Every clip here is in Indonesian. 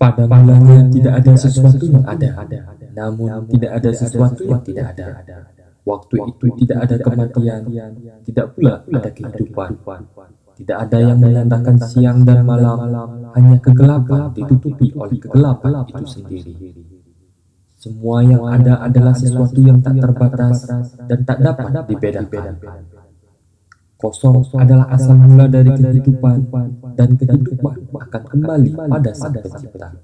Pada mulanya tidak ada sesuatu yang ada, namun tidak ada sesuatu yang tidak ada. Waktu itu tidak ada kematian, tidak pula ada kehidupan. Tidak ada yang menandakan siang dan malam, hanya kegelapan ditutupi oleh kegelapan itu sendiri. Semua yang ada adalah sesuatu yang tak terbatas dan tak dapat dibedakan. Kosong adalah asal mula dari kehidupan, dan kehidupan akan kembali pada Sang Pencipta.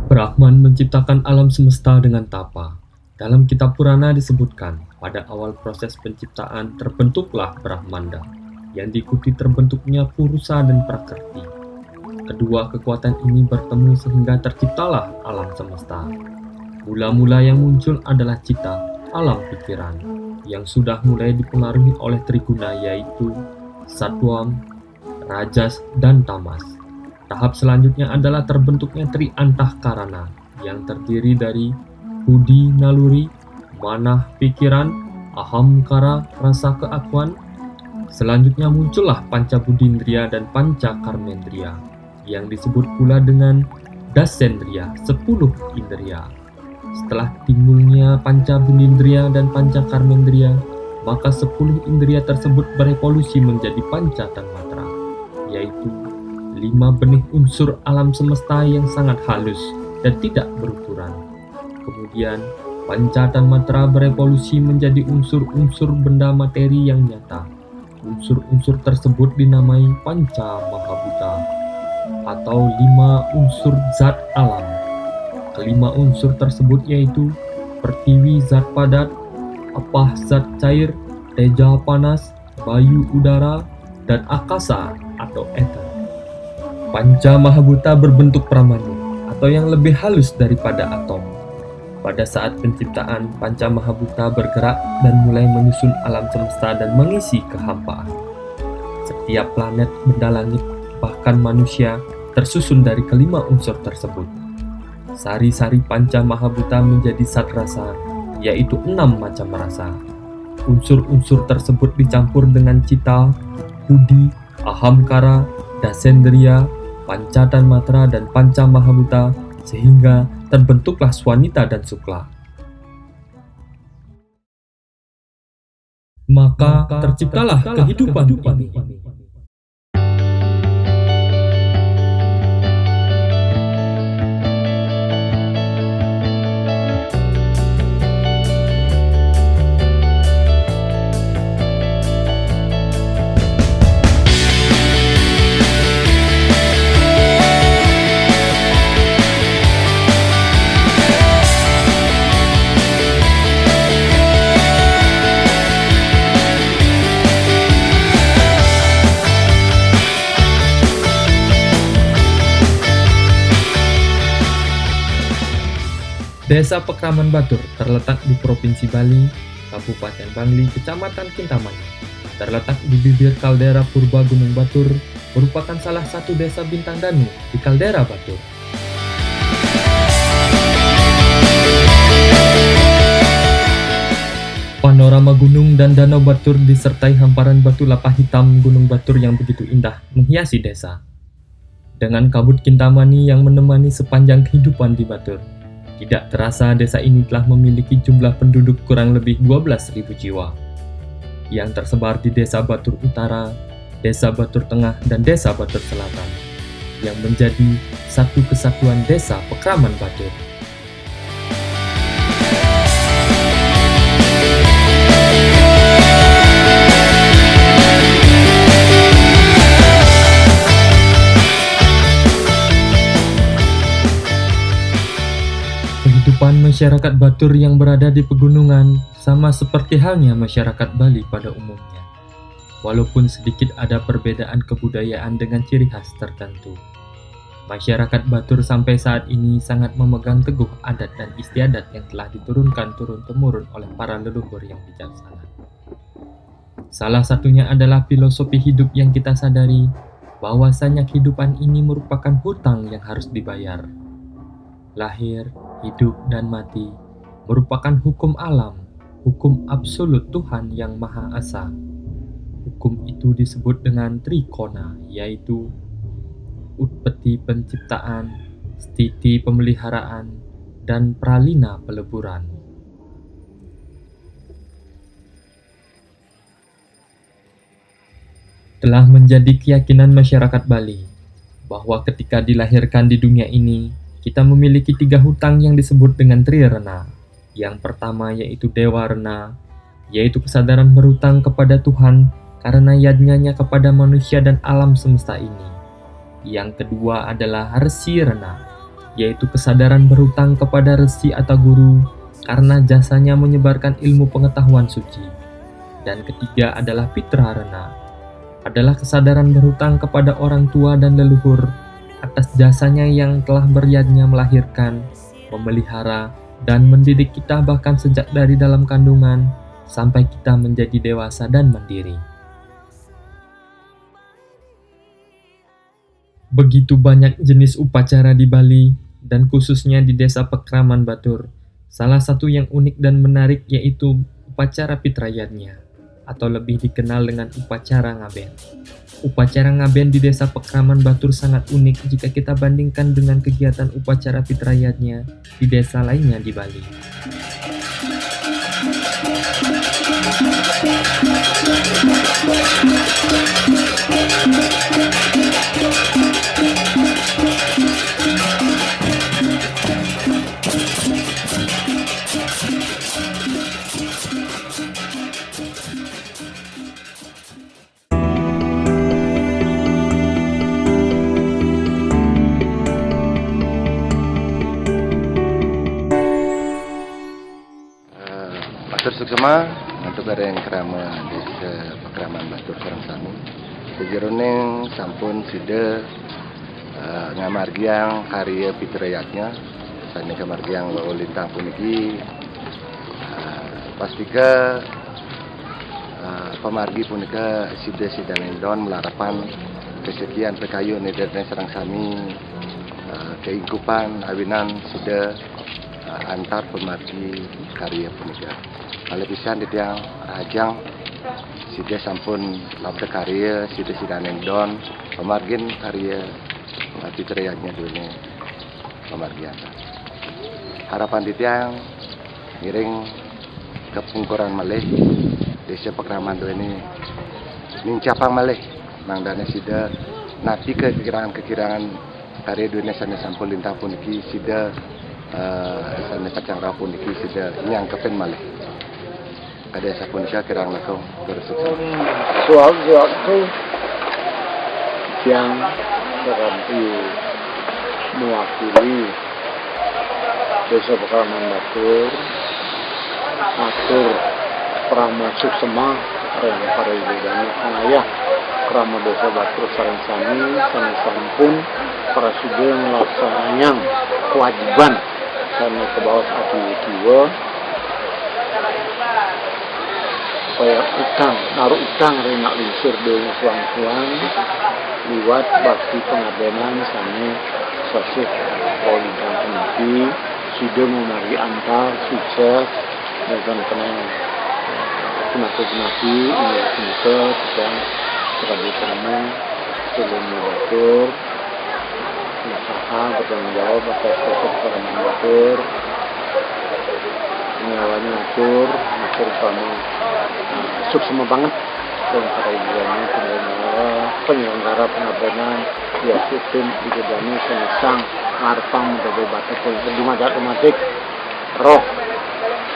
Brahman menciptakan alam semesta dengan tapa. Dalam kitab Purana disebutkan, pada awal proses penciptaan terbentuklah Brahmanda, yang diikuti terbentuknya Purusa dan Prakrti. Kedua kekuatan ini bertemu sehingga terciptalah alam semesta. Mula-mula yang muncul adalah cita, alam pikiran, yang sudah mulai dipengaruhi oleh triguna yaitu Sattvam, Rajas, dan Tamas. Tahap selanjutnya adalah terbentuknya Tri Antahkarana, yang terdiri dari Budi naluri, manah pikiran, ahamkara rasa keakuan. Selanjutnya muncullah Panca Budindriya dan Panca Karmendriya, yang disebut pula dengan Dasendriya, 10 indriya. Setelah timbulnya Panca Budindriya dan Panca Karmendriya, maka 10 indriya tersebut berevolusi menjadi Panca Tanmatra, yaitu 5 benih unsur alam semesta yang sangat halus dan tidak berukuran. Kemudian, Panca Tanmatra berevolusi menjadi unsur-unsur benda materi yang nyata. Unsur-unsur tersebut dinamai Panca Mahabhuta, atau 5 unsur zat alam. Kelima unsur tersebut yaitu Pertiwi zat padat, Apah zat cair, Teja panas, Bayu udara, dan Akasa atau ether. Panca Mahabhuta berbentuk pramana, atau yang lebih halus daripada atom. Pada saat penciptaan, Panca Mahabhuta bergerak dan mulai menyusun alam semesta dan mengisi kehampaan. Setiap planet, benda langit, bahkan manusia tersusun dari kelima unsur tersebut. Sari-sari Panca Mahabhuta menjadi satrasa, yaitu 6 macam rasa. Unsur-unsur tersebut dicampur dengan cita, budi, ahamkara, dasendriya, Panca Tanmatra, dan Panca Mahabhuta, sehingga terbentuklah Swanita dan Sukla. Maka terciptalah kehidupan ini. Desa Pekraman Batur terletak di Provinsi Bali, Kabupaten Bangli, Kecamatan Kintamani. Terletak di bibir kaldera purba Gunung Batur, merupakan salah satu desa bintang Danu di kaldera Batur. Panorama gunung dan danau Batur disertai hamparan batu lapah hitam Gunung Batur yang begitu indah menghiasi desa. Dengan kabut Kintamani yang menemani sepanjang kehidupan di Batur, tidak terasa desa ini telah memiliki jumlah penduduk kurang lebih 12.000 jiwa, yang tersebar di Desa Batur Utara, Desa Batur Tengah, dan Desa Batur Selatan, yang menjadi satu kesatuan Desa Pekraman Batur. Kehidupan masyarakat Batur yang berada di pegunungan sama seperti halnya masyarakat Bali pada umumnya. Walaupun sedikit ada perbedaan kebudayaan dengan ciri khas tertentu, masyarakat Batur sampai saat ini sangat memegang teguh adat dan istiadat yang telah diturunkan turun-temurun oleh para leluhur yang bijaksana. Salah satunya adalah filosofi hidup yang kita sadari bahwasanya kehidupan ini merupakan hutang yang harus dibayar. Lahir, hidup, dan mati merupakan hukum alam, hukum absolut Tuhan yang Maha Esa. Hukum itu disebut dengan trikona, yaitu utpeti penciptaan, stiti pemeliharaan, dan pralina peleburan. Telah menjadi keyakinan masyarakat Bali bahwa ketika dilahirkan di dunia ini, kita memiliki 3 hutang yang disebut dengan Trirena. Yang pertama yaitu Dewa Rena, yaitu kesadaran berhutang kepada Tuhan karena yadnya kepada manusia dan alam semesta ini. Yang kedua adalah Resi Rena, yaitu kesadaran berhutang kepada resi atau guru karena jasanya menyebarkan ilmu pengetahuan suci. Dan ketiga adalah Pitra Rena, adalah kesadaran berhutang kepada orang tua dan leluhur atas jasanya yang telah beryadnya melahirkan, memelihara, dan mendidik kita bahkan sejak dari dalam kandungan sampai kita menjadi dewasa dan mandiri. Begitu banyak jenis upacara di Bali dan khususnya di Desa Pekraman Batur. Salah satu yang unik dan menarik yaitu upacara Pitrayatnya, atau lebih dikenal dengan upacara ngaben. Upacara ngaben di Desa Pekraman Batur sangat unik jika kita bandingkan dengan kegiatan upacara Pitrayatnya di desa lainnya di Bali. Matur suksema untuk bareng kerama Desa Pekraman Batur sareng sami. Sejeroning sampun sida ngamargiang karya Pitrayatnya sane ngamargiang lintang puniki pastika pamargi punika sida nendon melarapan kesekian pekayu nederne sareng sami keingkupan awinan sida antar pemargi karya punika. Kalau bisa dia ajang sida sampun labda karya sida nendon pemargin karya Pitrayatnya dulu pemargian. Harapan dia miring kepungkuran malih Desa Pekraman dulu ini nincapang malih nangdane sida napi kekirangan karya dunia sana sampun lintang puniki sida sana kacang rapun iki sida nyangkepen malih. Ada sapun kirang lakau bersukses. Suatu yang terapi mewakili Desa Pekraman Batur atur Prama Suksema dan para ibu dan ayah Krama Desa Batur sareng sami sampun para sudah melaksanakan kewajiban karena ke bawah akibat supaya naruh utang rena linsur dengan suang-suang liwat bakti pengabenan sane sosok politan penati sudah memari antar sukses dan kenang penati ini singkat dan terhadap kamu sebelum Batur usaha bertanggung jawab atas sosok Pekraman Batur nyawanya atur kamu suksema banget dan para ibuannya penyelenggara pengabenan ya sistem idadani senesang ngarpang dari batu politik di madat otomatik roh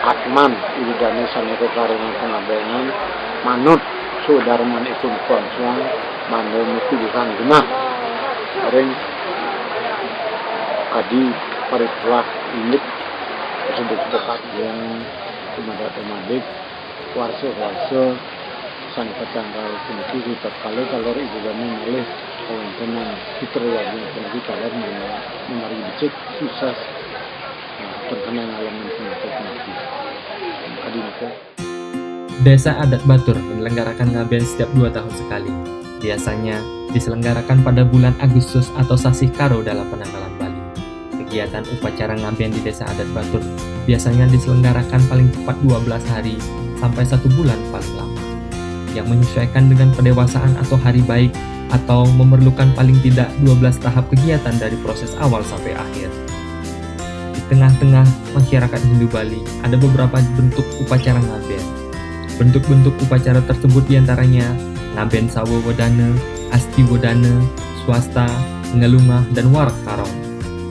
atman idadani saneko karengan pengabenan manut sudarman itu konsuang manut tulisan genah ring adi pariplah inik tersebut sepakat yang madat otomatik warsa sang petanggal kunci terkala kalau ibu kami oleh kawan-kawan Pitrayatnya pergi kalau memari dicek susah terkena alaman penyakit mati. Adinko. Desa Adat Batur menyelenggarakan ngaben setiap 2 tahun sekali. Biasanya diselenggarakan pada bulan Agustus atau Sasih Karo dalam penanggalan Bali. Kegiatan upacara ngaben di Desa Adat Batur biasanya diselenggarakan paling cepat 12 hari sampai 1 bulan paling lama. yang menyesuaikan dengan pendewasaan atau hari baik, atau memerlukan paling tidak 12 tahap kegiatan dari proses awal sampai akhir. Di tengah-tengah masyarakat Hindu Bali ada beberapa bentuk upacara ngaben. Bentuk-bentuk upacara tersebut diantaranya ngaben sawa wedana, asti wedana, swasta, ngelungah, dan warak karong.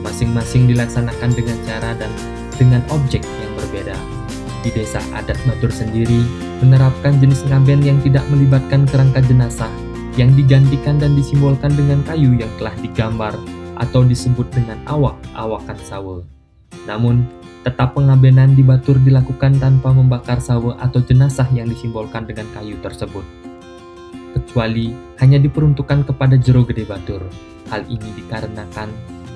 Masing-masing dilaksanakan dengan cara dan dengan objek yang berbeda. Di desa adat Batur sendiri menerapkan jenis ngaben yang tidak melibatkan kerangka jenazah, yang digantikan dan disimbolkan dengan kayu yang telah digambar atau disebut dengan awakan sawa. Namun, tetap pengabenan di Batur dilakukan tanpa membakar sawa atau jenazah yang disimbolkan dengan kayu tersebut, kecuali hanya diperuntukkan kepada Jero Gede Batur. Hal ini dikarenakan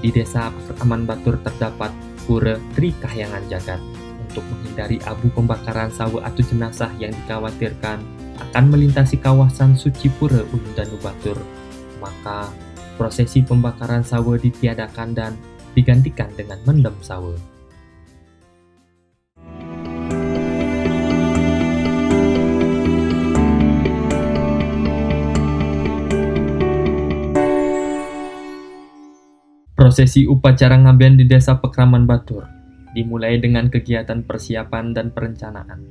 di desa Pakraman Batur terdapat pura Tri Kahyangan Jagat. Untuk menghindari abu pembakaran sawa atau jenazah yang dikhawatirkan akan melintasi kawasan suci pura Ulu Danu Batur, maka prosesi pembakaran sawa ditiadakan dan digantikan dengan mendem sawa. Prosesi upacara ngaben di desa Pakraman Batur dimulai dengan kegiatan persiapan dan perencanaan.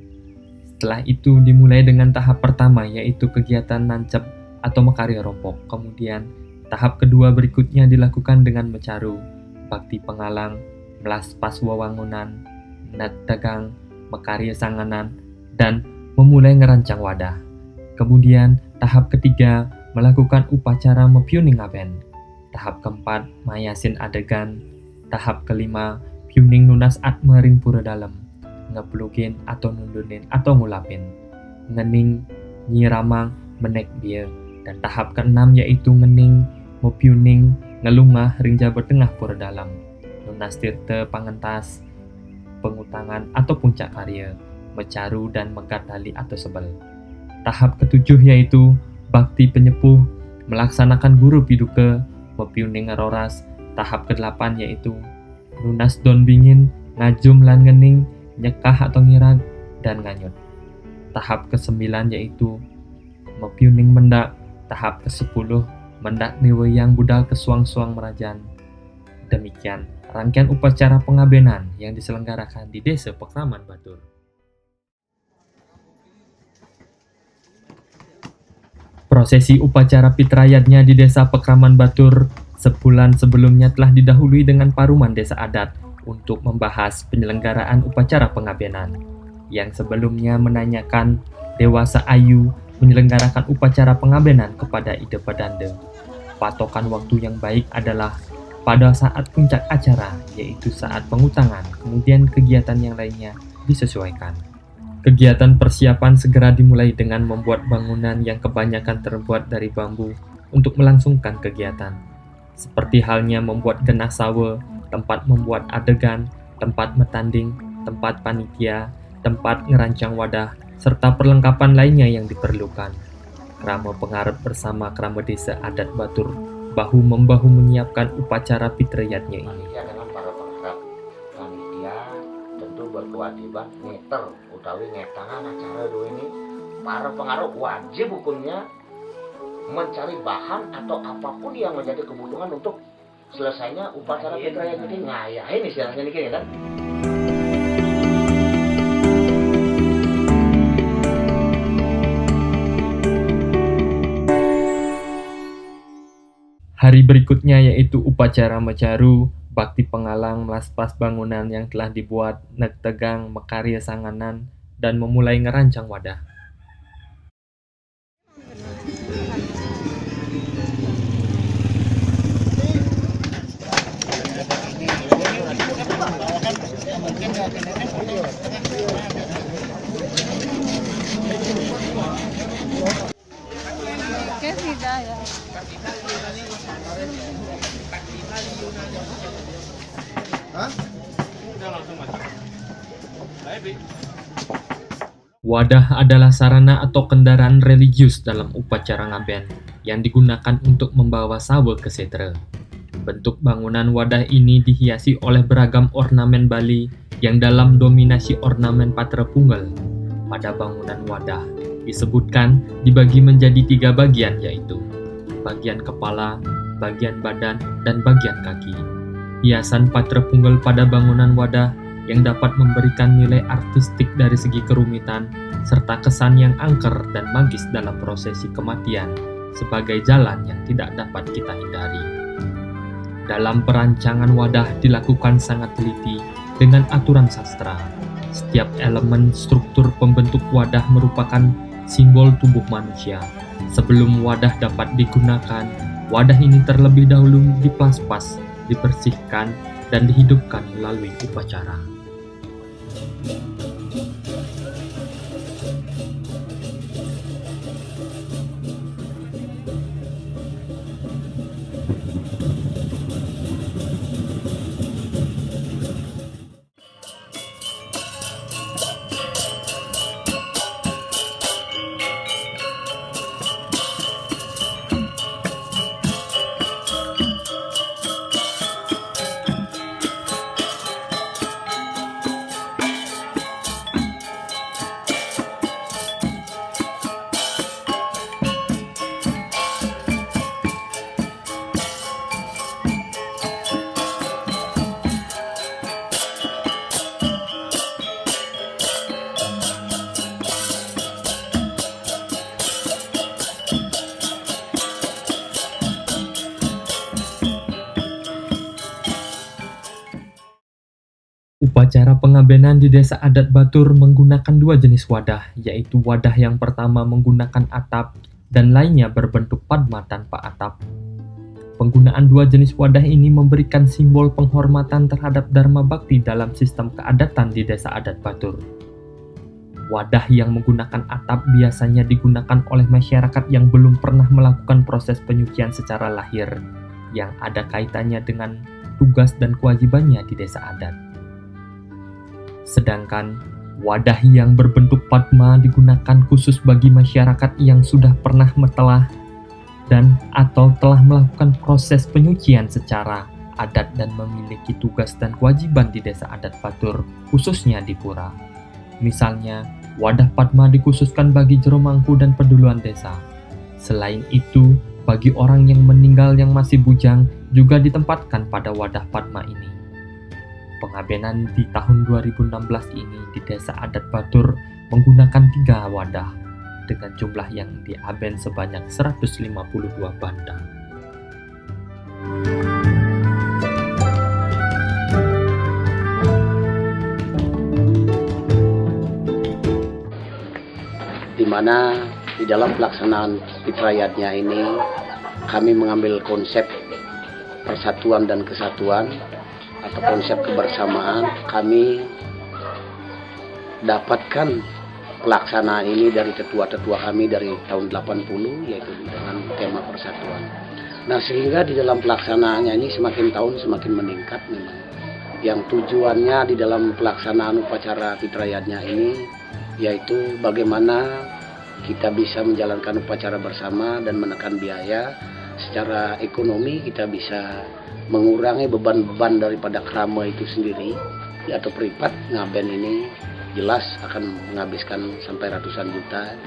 Setelah itu dimulai dengan tahap pertama, yaitu kegiatan nancep atau mekarya rompok. Kemudian tahap kedua berikutnya dilakukan dengan mecaru, bakti pengalang, melas pas wewangunan, nat dagang, mekarya sanganan, dan memulai ngerancang wadah. Kemudian tahap ketiga melakukan upacara mepiuning ngaben. Tahap keempat mayasin adegan. Tahap kelima piuning nunas atma ring pura dalem, ngeplugin atau nundunin atau ngulapin, ngening, nyiramang, menek bieu. Dan tahap keenam yaitu ngening, mepiuning, ngelungah ring jabat tengah pura dalam, nunas tirte pangentas, pengutangan atau puncak karya, mecaru dan megat tali atau sebel. Tahap ketujuh yaitu bakti penyepuh, melaksanakan guru piduka, mepiuning ngeroras. Tahap ke-8 yaitu nunas don bingin, ngajum lan ngening, nyekah atau ngirag, dan nganyut. Tahap ke-9 yaitu mepiuning mendak. Tahap ke-10 mendak neweyang budal kesuang-suang merajan. Demikian rangkaian upacara pengabenan yang diselenggarakan di desa Pakraman Batur. Prosesi upacara pitrayatnya di desa Pakraman Batur sebulan sebelumnya telah didahului dengan paruman desa adat untuk membahas penyelenggaraan upacara pengabenan, yang sebelumnya menanyakan Dewasa Ayu menyelenggarakan upacara pengabenan kepada Ide Pedanda. Patokan waktu yang baik adalah pada saat puncak acara, yaitu saat pengutangan, kemudian kegiatan yang lainnya disesuaikan. Kegiatan persiapan segera dimulai dengan membuat bangunan yang kebanyakan terbuat dari bambu untuk melangsungkan kegiatan. Seperti halnya membuat genah sawa, tempat membuat adegan, tempat metanding, tempat panitia, tempat ngerancang wadah, serta perlengkapan lainnya yang diperlukan. Krama pengarep bersama krama desa adat Batur bahu-membahu menyiapkan upacara pitrayatnya ini. Panitia dengan para pengarep. Panitia tentu berkewajiban ngeter utawi ngetangan acara dua ini. Para pengarep wajib hukumnya mencari bahan atau apapun yang menjadi kebutuhan untuk selesainya upacara pitrayat ini. Nah ya ini istilahnya nih kan. Hari berikutnya yaitu upacara mecaru, bakti pengalang, melaspas bangunan yang telah dibuat, nek tegang, mekarya sanganan, dan memulai ngerancang wadah. Wadah adalah sarana atau kendaraan religius dalam upacara ngaben yang digunakan untuk membawa sawa ke setra. Bentuk bangunan wadah ini dihiasi oleh beragam ornamen Bali yang dalam dominasi ornamen Patra Punggal. pada bangunan wadah. Disebutkan dibagi menjadi 3 bagian, yaitu bagian kepala, bagian badan, dan bagian kaki. Hiasan patrepunggal pada bangunan wadah yang dapat memberikan nilai artistik dari segi kerumitan, serta kesan yang angker dan magis dalam prosesi kematian sebagai jalan yang tidak dapat kita hindari. Dalam perancangan wadah dilakukan sangat teliti dengan aturan sastra. Setiap elemen struktur pembentuk wadah merupakan simbol tubuh manusia. Sebelum wadah dapat digunakan, wadah ini terlebih dahulu diplas-pas, dibersihkan, dan dihidupkan melalui upacara. Upacara pengabenan di desa adat Batur menggunakan 2 jenis wadah, yaitu wadah yang pertama menggunakan atap dan lainnya berbentuk padma tanpa atap. Penggunaan 2 jenis wadah ini memberikan simbol penghormatan terhadap Dharma Bakti dalam sistem keadatan di desa adat Batur. Wadah yang menggunakan atap biasanya digunakan oleh masyarakat yang belum pernah melakukan proses penyucian secara lahir, yang ada kaitannya dengan tugas dan kewajibannya di desa adat. Sedangkan wadah yang berbentuk padma digunakan khusus bagi masyarakat yang sudah pernah telah dan atau telah melakukan proses penyucian secara adat dan memiliki tugas dan kewajiban di desa adat Batur, khususnya di pura. Misalnya, wadah padma dikhususkan bagi jero mangku dan peduluan desa. Selain itu, bagi orang yang meninggal yang masih bujang juga ditempatkan pada wadah padma ini. Pengabenan di tahun 2016 ini di desa adat Batur menggunakan 3 wadah dengan jumlah yang diaben sebanyak 152 banda. Di mana di dalam pelaksanaan fitrayatnya ini kami mengambil konsep persatuan dan kesatuan atau konsep kebersamaan. Kami dapatkan pelaksanaan ini dari tetua-tetua kami dari tahun 80, yaitu dengan tema persatuan. Nah, sehingga di dalam pelaksanaannya ini semakin tahun semakin meningkat memang. Yang tujuannya di dalam pelaksanaan upacara fitrayatnya ini yaitu bagaimana kita bisa menjalankan upacara bersama dan menekan biaya. Secara ekonomi kita bisa mengurangi beban-beban daripada krama itu sendiri, atau privat. Ngaben ini jelas akan menghabiskan sampai ratusan juta,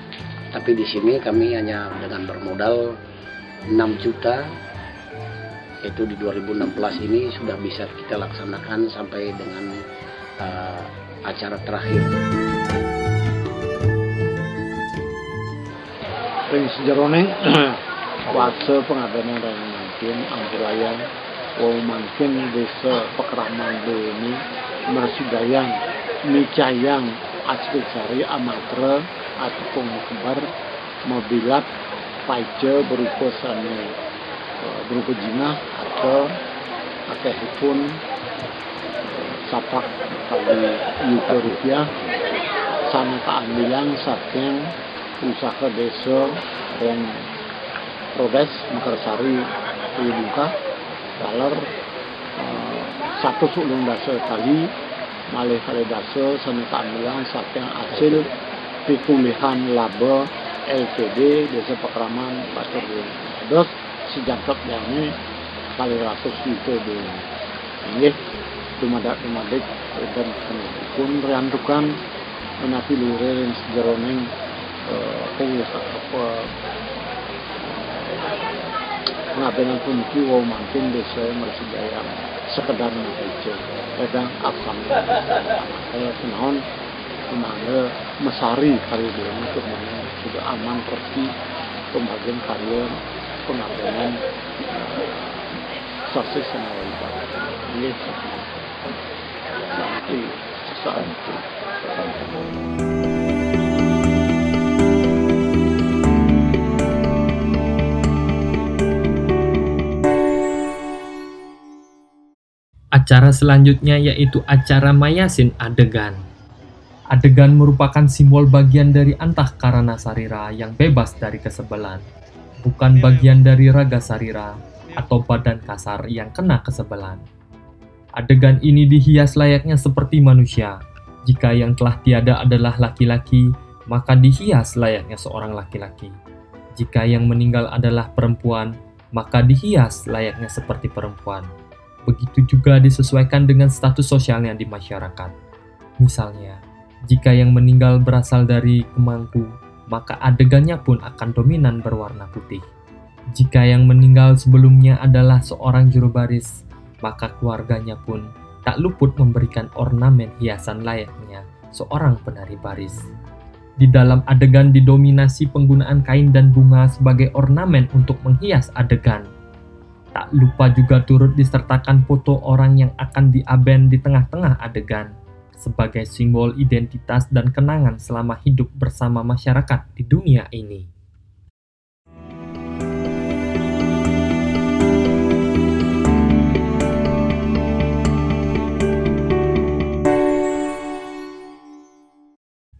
tapi di sini kami hanya dengan bermodal 6 juta, yaitu di 2016 ini sudah bisa kita laksanakan sampai dengan acara terakhir. Ring sejarone fase pengabenan dan mungkin angkulayan mungkin desa Pekraman ini mersudayang micayang aspek sari amatra ataupun kebar mobilat paja berupa sana berupa jinah atau akehipun sapak kali yuta rupiah sana keambilan saking usaha desa dan Prodes Mekarsari Uyubuka dalar satu sulung dasa kali malih kali dasa sana keambilan saking hasil pikulihan laba LTD Desa Pekraman Batur dos sejangkep yang kali ratus juta di ini dumadak dan pendidikan riantukan menapi lurir yang sejeroning pengabenan puniki wau mangkin desa Mersidaya sekedar menuju kadang asam saya kenaon kemana mesari karya ini kemana sudah aman pergi pembagian karya pengabenan sukses senawai ini saat itu Acara selanjutnya yaitu acara mayasin adegan. Adegan merupakan simbol bagian dari antahkarana sarira yang bebas dari kesebelan, bukan bagian dari raga sarira atau badan kasar yang kena kesebelan. Adegan ini dihias layaknya seperti manusia. Jika yang telah tiada adalah laki-laki, maka dihias layaknya seorang laki-laki. Jika yang meninggal adalah perempuan, maka dihias layaknya seperti perempuan. Begitu juga disesuaikan dengan status sosialnya di masyarakat. Misalnya, jika yang meninggal berasal dari Kemangku, maka adegannya pun akan dominan berwarna putih. Jika yang meninggal sebelumnya adalah seorang juru baris, maka keluarganya pun tak luput memberikan ornamen hiasan layaknya seorang penari baris. Di dalam adegan didominasi penggunaan kain dan bunga sebagai ornamen untuk menghias adegan. Tak lupa juga turut disertakan foto orang yang akan diaben di tengah-tengah adegan sebagai simbol identitas dan kenangan selama hidup bersama masyarakat di dunia ini.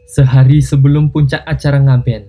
Sehari sebelum puncak acara ngaben,